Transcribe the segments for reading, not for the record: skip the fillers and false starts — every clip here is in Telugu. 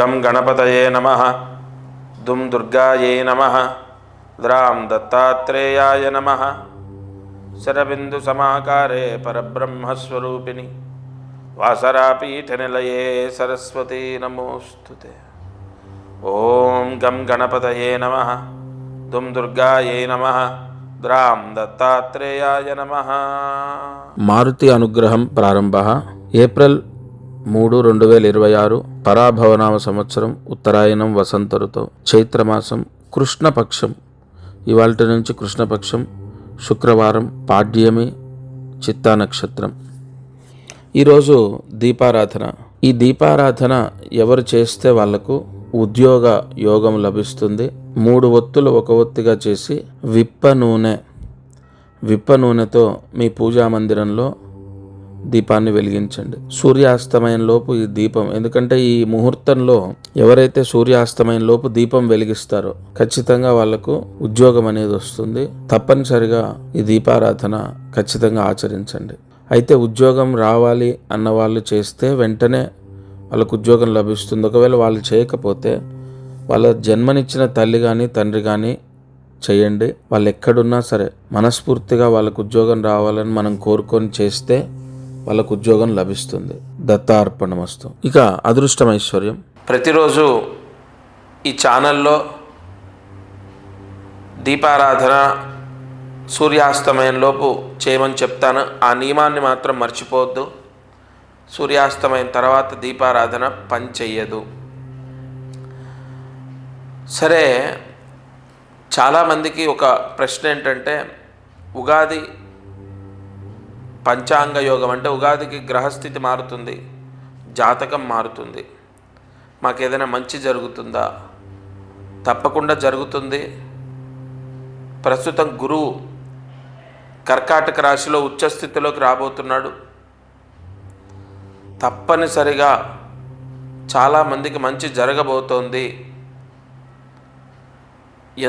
గం గణపతయే నమః. దుం దుర్గాయై నమః. ద్రాం దత్తాత్రేయాయ నమః. శరబిందు సమాకారే పరబ్రహ్మస్వరూపిణి వాసరాపీఠనిలయే సరస్వతీ నమోస్తుతే. ఓం గం గణపతయే నమః. దుం దుర్గాయై నమః. ద్రాం దత్తాత్రేయాయ నమః. మారుతి అనుగ్రహం ప్రారంభ. ఏప్రిల్ 3, 2026 పరాభవనామ సంవత్సరం, ఉత్తరాయణం, వసంత ఋతువు, చైత్రమాసం, కృష్ణపక్షం. ఇవాల్టి నుంచి కృష్ణపక్షం, శుక్రవారం, పాడ్యమి, చిత్తా నక్షత్రం. ఈరోజు దీపారాధన. ఈ దీపారాధన ఎవరు చేస్తే వాళ్లకు ఉద్యోగ యోగం లభిస్తుంది. 3 ఒత్తులు ఒక ఒత్తిగా చేసి విప్ప నూనెతో మీ పూజా మందిరంలో దీపాన్ని వెలిగించండి. సూర్యాస్తమయంలోపు ఈ దీపం, ఎందుకంటే ఈ ముహూర్తంలో ఎవరైతే సూర్యాస్తమయంలోపు దీపం వెలిగిస్తారో ఖచ్చితంగా వాళ్లకు ఉద్యోగం అనేది వస్తుంది. తప్పనిసరిగా ఈ దీపారాధన ఖచ్చితంగా ఆచరించండి. అయితే ఉద్యోగం రావాలి అన్న వాళ్ళు చేస్తే వెంటనే వాళ్ళకు ఉద్యోగం లభిస్తుంది. ఒకవేళ వాళ్ళు చేయకపోతే వాళ్ళ జన్మనిచ్చిన తల్లి కానీ తండ్రి కానీ చేయండి. వాళ్ళు ఎక్కడున్నా సరే మనస్ఫూర్తిగా వాళ్ళకు ఉద్యోగం రావాలని మనం కోరుకొని చేస్తే వాళ్ళకు ఉద్యోగం లభిస్తుంది. దత్తార్పణమస్తు. ఇక అదృష్టం, ఐశ్వర్యం. ప్రతిరోజు ఈ ఛానల్లో దీపారాధన సూర్యాస్తమయంలోపు చేయమని చెప్తాను. ఆ నియమాన్ని మాత్రం మర్చిపోవద్దు. సూర్యాస్తమయం తర్వాత దీపారాధన పని చెయ్యదు. సరే, చాలామందికి ఒక ప్రశ్న ఏంటంటే, ఉగాది పంచాంగ యోగం అంటే ఉగాదికి గ్రహస్థితి మారుతుంది, జాతకం మారుతుంది, మాకేదైనా మంచి జరుగుతుందా? తప్పకుండా జరుగుతుంది. ప్రస్తుతం గురువు కర్కాటక రాశిలో ఉచ్చస్థితిలోకి రాబోతున్నాడు. తప్పనిసరిగా చాలామందికి మంచి జరగబోతోంది.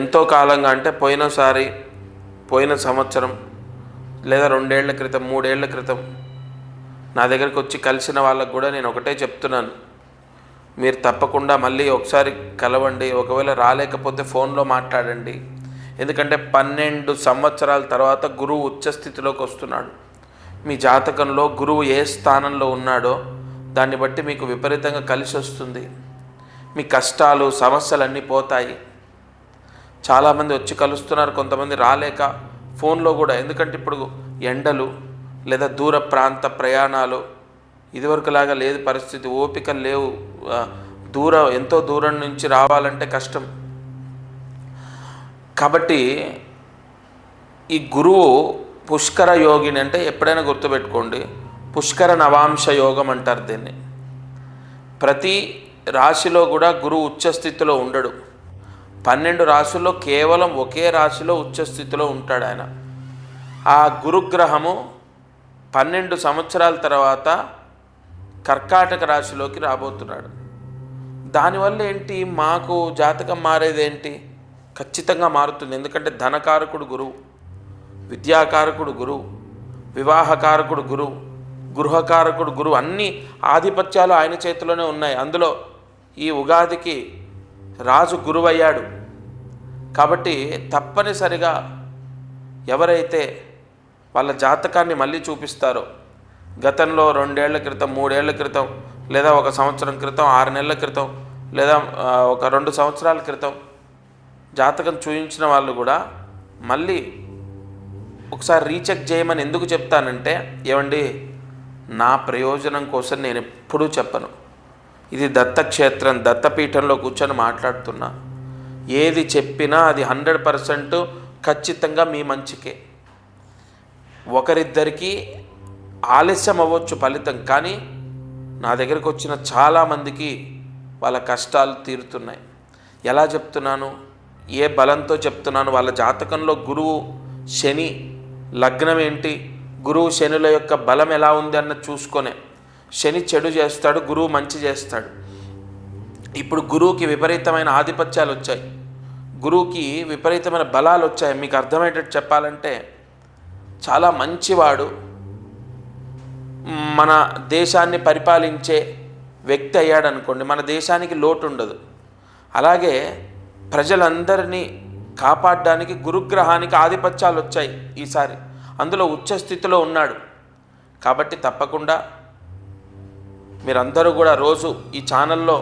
ఎంతో కాలంగా అంటే పోయిన సంవత్సరం లేదా 2 ఏళ్ల క్రితం, 3 ఏళ్ల క్రితం నా దగ్గరికి వచ్చి కలిసిన వాళ్ళకు కూడా నేను ఒకటే చెప్తున్నాను, మీరు తప్పకుండా మళ్ళీ ఒకసారి కలవండి. ఒకవేళ రాలేకపోతే ఫోన్లో మాట్లాడండి. ఎందుకంటే 12 సంవత్సరాల తర్వాత గురువు ఉచ్చస్థితిలోకి వస్తున్నాడు. మీ జాతకంలో గురువు ఏ స్థానంలో ఉన్నాడో దాన్ని బట్టి మీకు విపరీతంగా కలిసి వస్తుంది. మీ కష్టాలు, సమస్యలన్నీ పోతాయి. చాలామంది వచ్చి కలుస్తున్నారు, కొంతమంది రాలేక ఫోన్లో కూడా. ఎందుకంటే ఇప్పుడు ఎండలు లేదా దూర ప్రాంత ప్రయాణాలు ఇదివరకులాగా లేదు పరిస్థితి. ఓపికలు లేవు. ఎంతో దూరం నుంచి రావాలంటే కష్టం. కాబట్టి ఈ గురువు పుష్కర యోగిని అంటే ఎప్పుడైనా గుర్తుపెట్టుకోండి, పుష్కర నవాంశ యోగం అంటారు దీన్ని. ప్రతి రాశిలో కూడా గురువు ఉచ్చస్థితిలో ఉండడు. 12 రాశుల్లో కేవలం ఒకే రాశిలో ఉచ్చస్థితిలో ఉంటాడు ఆయన. ఆ గురుగ్రహము 12 సంవత్సరాల తర్వాత కర్కాటక రాశిలోకి రాబోతున్నాడు. దానివల్ల ఏంటి, మాకు జాతకం మారేదేంటి? ఖచ్చితంగా మారుతుంది. ఎందుకంటే ధనకారకుడు గురువు, విద్యాకారకుడు గురువు, వివాహకారకుడు గురువు, గృహకారకుడు గురువు. అన్ని ఆధిపత్యాలు ఆయన చేతిలోనే ఉన్నాయి. అందులో ఈ ఉగాదికి రాజు గురువయ్యాడు. కాబట్టి తప్పనిసరిగా ఎవరైతే వాళ్ళ జాతకాన్ని మళ్ళీ చూపిస్తారో, గతంలో 2 ఏళ్ల క్రితం, 3 ఏళ్ల క్రితం, లేదా 1 సంవత్సరం క్రితం, 6 నెలల క్రితం, లేదా ఒక 2 సంవత్సరాల క్రితం జాతకం చూపించిన వాళ్ళు కూడా మళ్ళీ ఒకసారి రీచెక్ చేయమని ఎందుకు చెప్తానంటే, ఏమండి, నా ప్రయోజనం కోసం నేను ఎప్పుడూ చెప్పను. ఇది దత్తక్షేత్రం, దత్తపీఠంలో కూర్చొని మాట్లాడుతున్నా. ఏది చెప్పినా అది 100% ఖచ్చితంగా మీ మంచికే. ఒకరిద్దరికి ఆలస్యం అవ్వచ్చు ఫలితం, కానీ నా దగ్గరికి వచ్చిన చాలామందికి వాళ్ళ కష్టాలు తీరుతున్నాయి. ఎలా చెప్తున్నాను, ఏ బలంతో చెప్తున్నాను? వాళ్ళ జాతకంలో గురువు శని లగ్నం ఏంటి, గురువు శనుల యొక్క బలం ఎలా ఉంది అన్న చూసుకొనే. శని చెడు చేస్తాడు, గురువు మంచి చేస్తాడు. ఇప్పుడు గురువుకి విపరీతమైన ఆధిపత్యాలు వచ్చాయి, గురువుకి విపరీతమైన బలాలు వచ్చాయి. మీకు అర్థమయ్యేటట్టు చెప్పాలంటే చాలా మంచివాడు, మన దేశాన్ని పరిపాలించే వ్యక్తి అయ్యాడు అనుకోండి, మన దేశానికి లోటు ఉండదు. అలాగే ప్రజలందరినీ కాపాడడానికి గురుగ్రహానికి ఆధిపత్యాలు వచ్చాయి ఈసారి, అందులో ఉచ్చ స్థితిలో ఉన్నాడు. కాబట్టి తప్పకుండా మీరందరూ కూడా రోజు ఈ ఛానల్లో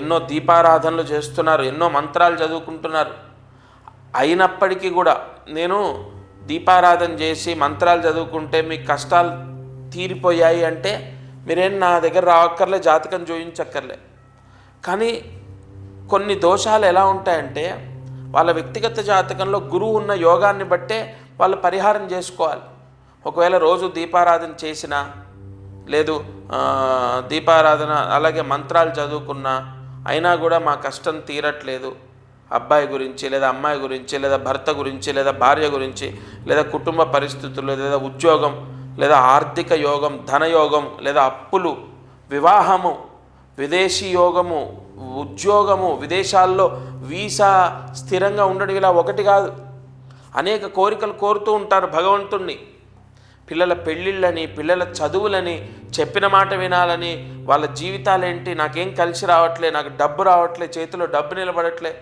ఎన్నో దీపారాధనలు చేస్తున్నారు, ఎన్నో మంత్రాలు చదువుకుంటున్నారు. అయినప్పటికీ కూడా నేను దీపారాధన చేసి మంత్రాలు చదువుకుంటే మీ కష్టాలు తీరిపోయాయి అంటే మీరేం నా దగ్గర రావక్కర్లే, జాతకం చూయించక్కర్లే. కానీ కొన్ని దోషాలు ఎలా ఉంటాయంటే వాళ్ళ వ్యక్తిగత జాతకంలో గురువు ఉన్న యోగాన్ని బట్టే వాళ్ళు పరిహారం చేసుకోవాలి. ఒకవేళ రోజు దీపారాధన చేసినా, లేదు దీపారాధన అలాగే మంత్రాలు చదువుకున్నా, అయినా కూడా మా కష్టం తీరట్లేదు, అబ్బాయి గురించి లేదా అమ్మాయి గురించి లేదా భర్త గురించి లేదా భార్య గురించి లేదా కుటుంబ పరిస్థితులు లేదా ఉద్యోగం లేదా ఆర్థిక యోగం, ధనయోగం లేదా అప్పులు, వివాహము, విదేశీ యోగము, ఉద్యోగము, విదేశాల్లో వీసా స్థిరంగా ఉండడం, ఇలా ఒకటి కాదు అనేక కోరికలు కోరుతూ ఉంటారు భగవంతుణ్ణి. పిల్లల పెళ్ళిళ్ళని, పిల్లల చదువులని, చెప్పిన మాట వినాలని, వాళ్ళ జీవితాలేంటి, నాకేం కలిసి రావట్లే, నాకు డబ్బు రావట్లే, చేతిలో డబ్బు నిలబడట్లే,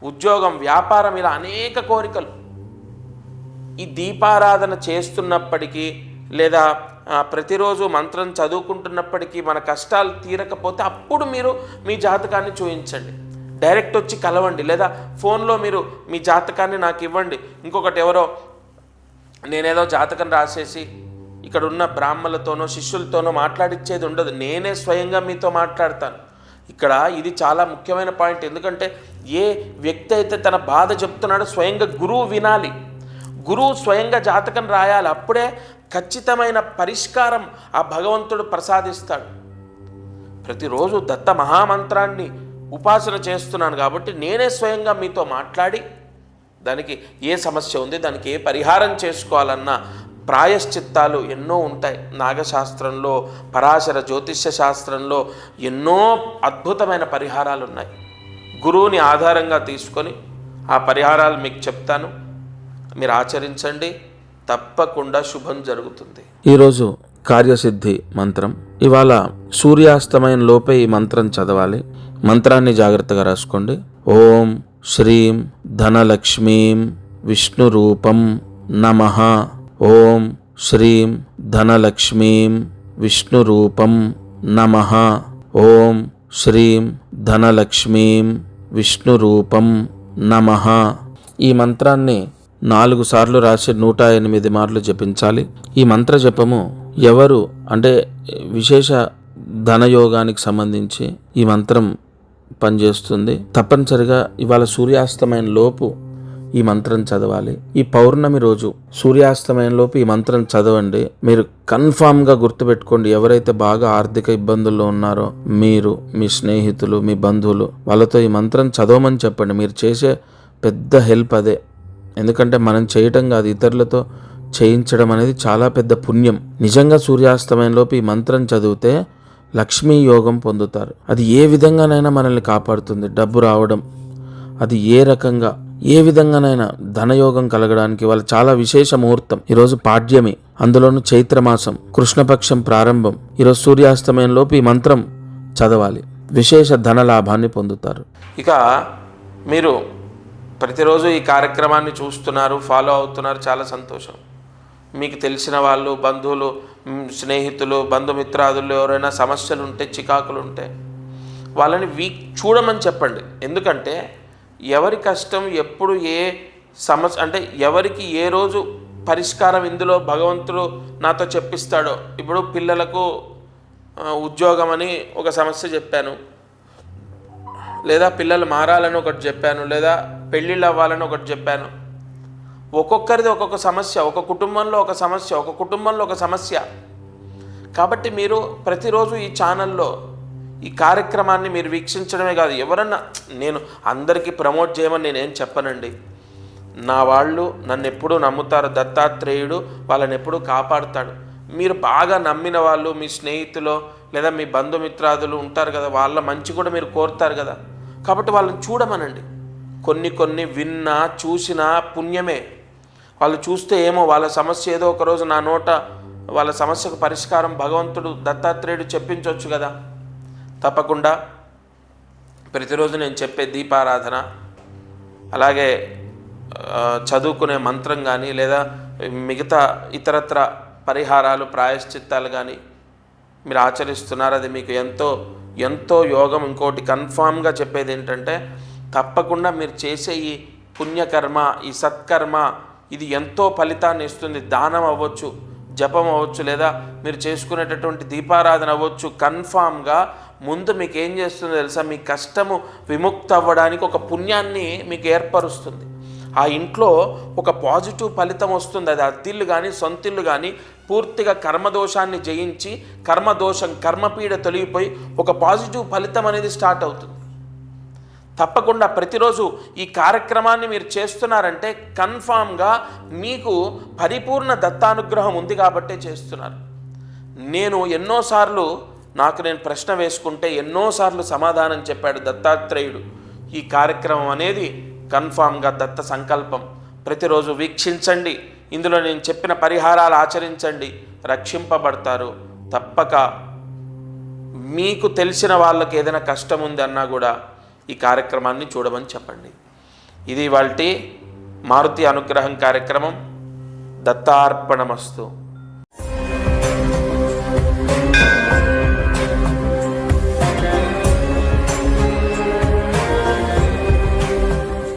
ఉద్యోగం, వ్యాపారం, ఇలా అనేక కోరికలు. ఈ దీపారాధన చేస్తున్నప్పటికీ లేదా ప్రతిరోజు మంత్రం చదువుకుంటున్నప్పటికీ మన కష్టాలు తీరకపోతే అప్పుడు మీరు మీ జాతకాన్ని చూపించండి, డైరెక్ట్ వచ్చి కలవండి, లేదా ఫోన్లో మీరు మీ జాతకాన్ని నాకు ఇవ్వండి. ఇంకొకటి, ఎవరో నేనేదో జాతకం రాసేసి ఇక్కడ ఉన్న బ్రాహ్మణులతోనో శిష్యులతోనో మాట్లాడిచ్చేది ఉండదు, నేనే స్వయంగా మీతో మాట్లాడతాను. ఇక్కడ ఇది చాలా ముఖ్యమైన పాయింట్. ఎందుకంటే ఏ వ్యక్తి అయితే తన బాధ చెప్తున్నాడో స్వయంగా గురువు వినాలి, గురువు స్వయంగా జాతకం రాయాలి, అప్పుడే ఖచ్చితమైన పరిష్కారం ఆ భగవంతుడు ప్రసాదిస్తాడు. ప్రతిరోజు దత్త మహామంత్రాన్ని ఉపాసన చేస్తున్నాను కాబట్టి నేనే స్వయంగా మీతో మాట్లాడి దానికి ఏ సమస్య ఉంది, దానికి ఏ పరిహారం చేసుకోవాలన్న ప్రాయశ్చిత్తాలు ఎన్నో ఉంటాయి. నాగశాస్త్రంలో, పరాశర జ్యోతిష్య శాస్త్రంలో ఎన్నో అద్భుతమైన పరిహారాలు ఉన్నాయి. గురువుని ఆధారంగా తీసుకొని ఆ పరిహారాలు మీకు చెప్తాను, మీరు ఆచరించండి, తప్పకుండా శుభం జరుగుతుంది. ఈరోజు కార్యసిద్ధి మంత్రం. ఇవాళ సూర్యాస్తమయం లోపే ఈ మంత్రం చదవాలి. మంత్రాన్ని జాగ్రత్తగా రాసుకోండి. ఓం శ్రీం ధనలక్ష్మీం విష్ణురూపం నమః. ఓం శ్రీం ధనలక్ష్మీం విష్ణురూపం నమః. ఓం శ్రీం ధనలక్ష్మీం విష్ణురూపం నమః. ఈ మంత్రాన్ని 4 సార్లు రాసి 108 మార్లు జపించాలి. ఈ మంత్ర జపము ఎవరు అంటే విశేష ధనయోగానికి సంబంధించి ఈ మంత్రం పనిచేస్తుంది. తప్పనిసరిగా ఇవాళ సూర్యాస్తమయం లోపు ఈ మంత్రం చదవాలి. ఈ పౌర్ణమి రోజు సూర్యాస్తమయం లోపు ఈ మంత్రం చదవండి. మీరు కన్ఫామ్గా గుర్తుపెట్టుకోండి, ఎవరైతే బాగా ఆర్థిక ఇబ్బందుల్లో ఉన్నారో మీరు, మీ స్నేహితులు, మీ బంధువులు, వాళ్ళతో ఈ మంత్రం చదవమని చెప్పండి. మీరు చేసే పెద్ద హెల్ప్ అదే. ఎందుకంటే మనం చేయటం కాదు, ఇతరులతో చేయించడం అనేది చాలా పెద్ద పుణ్యం. నిజంగా సూర్యాస్తమయంలోపు ఈ మంత్రం చదివితే లక్ష్మీ యోగం పొందుతారు. అది ఏ విధంగానైనా మనల్ని కాపాడుతుంది. డబ్బు రావడం, అది ఏ రకంగా ఏ విధంగానైనా ధనయోగం కలగడానికి వాళ్ళ చాలా విశేష ముహూర్తం. ఈరోజు పాడ్యమి, అందులోనూ చైత్రమాసం, కృష్ణపక్షం ప్రారంభం. ఈరోజు సూర్యాస్తమయంలోపు ఈ మంత్రం చదవాలి, విశేష ధన లాభాన్ని పొందుతారు. ఇక మీరు ప్రతిరోజు ఈ కార్యక్రమాన్ని చూస్తున్నారు, ఫాలో అవుతున్నారు, చాలా సంతోషం. మీకు తెలిసిన వాళ్ళు, బంధువులు, స్నేహితులు, బంధుమిత్రాదులు ఎవరైనా సమస్యలు ఉంటే, చికాకులు ఉంటే వాళ్ళని చూడమని చెప్పండి. ఎందుకంటే ఎవరి కష్టం ఎప్పుడు ఏ సమస్య అంటే ఎవరికి ఏ రోజు పరిష్కారం ఇందులో భగవంతుడు నాతో చెప్పిస్తాడో. ఇప్పుడు పిల్లలకు ఉద్యోగం అని ఒక సమస్య చెప్పాను, లేదా పిల్లలు మారాలని ఒకటి చెప్పాను, లేదా పెళ్ళిళ్ళు అవ్వాలని ఒకటి చెప్పాను. ఒక్కొక్కరిది ఒక్కొక్క సమస్య, ఒక కుటుంబంలో ఒక సమస్య, ఒక కుటుంబంలో ఒక సమస్య. కాబట్టి మీరు ప్రతిరోజు ఈ ఛానల్లో ఈ కార్యక్రమాన్ని మీరు వీక్షించడమే కాదు, ఎవరన్నా, నేను అందరికీ ప్రమోట్ చేయమని నేనేం చెప్పనండి. నా వాళ్ళు నన్ను ఎప్పుడూ నమ్ముతారు, దత్తాత్రేయుడు వాళ్ళని ఎప్పుడూ కాపాడుతాడు. మీరు బాగా నమ్మిన వాళ్ళు, మీ స్నేహితులు లేదా మీ బంధుమిత్రాదులు ఉంటారు కదా, వాళ్ళ మంచి కూడా మీరు కోరుతారు కదా. కాబట్టి వాళ్ళని చూడమనండి. కొన్ని విన్నా చూసినా పుణ్యమే. వాళ్ళు చూస్తే ఏమో వాళ్ళ సమస్య ఏదో ఒకరోజు నా నోట వాళ్ళ సమస్యకు పరిష్కారం భగవంతుడు దత్తాత్రేయుడు చెప్పించవచ్చు కదా. తప్పకుండా ప్రతిరోజు నేను చెప్పే దీపారాధన, అలాగే చదువుకునే మంత్రం కానీ, లేదా మిగతా ఇతరత్ర పరిహారాలు, ప్రాయశ్చిత్తాలు కానీ మీరు ఆచరిస్తున్నారు. అది మీకు ఎంతో ఎంతో యోగం. ఇంకోటి కన్ఫామ్గా చెప్పేది ఏంటంటే, తప్పకుండా మీరు చేసే ఈ పుణ్యకర్మ, ఈ సత్కర్మ, ఇది ఎంతో ఫలితాన్ని ఇస్తుంది. దానం అవ్వచ్చు, జపం అవ్వచ్చు, లేదా మీరు చేసుకునేటటువంటి దీపారాధన అవ్వచ్చు. కన్ఫామ్గా ముందు మీకు ఏం చేస్తుందో తెలుసా, మీ కష్టము విముక్తి అవ్వడానికి ఒక పుణ్యాన్ని మీకు ఏర్పరుస్తుంది. ఆ ఇంట్లో ఒక పాజిటివ్ ఫలితం వస్తుంది. అది అద్దిల్లు కానీ సొంతిల్లు కానీ పూర్తిగా కర్మదోషాన్ని జయించి, కర్మదోషం కర్మపీడ తొలగిపోయి ఒక పాజిటివ్ ఫలితం అనేది స్టార్ట్ అవుతుంది. తప్పకుండా ప్రతిరోజు ఈ కార్యక్రమాన్ని మీరు చేస్తున్నారంటే కన్ఫామ్గా మీకు పరిపూర్ణ దత్తానుగ్రహం ఉంది కాబట్టే చేస్తున్నారు. నేను ఎన్నోసార్లు నేను ప్రశ్న వేసుకుంటే ఎన్నోసార్లు సమాధానం చెప్పాడు దత్తాత్రేయుడు. ఈ కార్యక్రమం అనేది కన్ఫామ్గా దత్త సంకల్పం. ప్రతిరోజు వీక్షించండి, ఇందులో నేను చెప్పిన పరిహారాలు ఆచరించండి, రక్షింపబడతారు. తప్పక మీకు తెలిసిన వాళ్ళకి ఏదైనా కష్టం ఉంది అన్నా కూడా ఈ కార్యక్రమాన్ని చూడమని చెప్పండి. ఇది ఇవాల్టి మారుతి అనుగ్రహం కార్యక్రమం. దత్తార్పణమస్తు.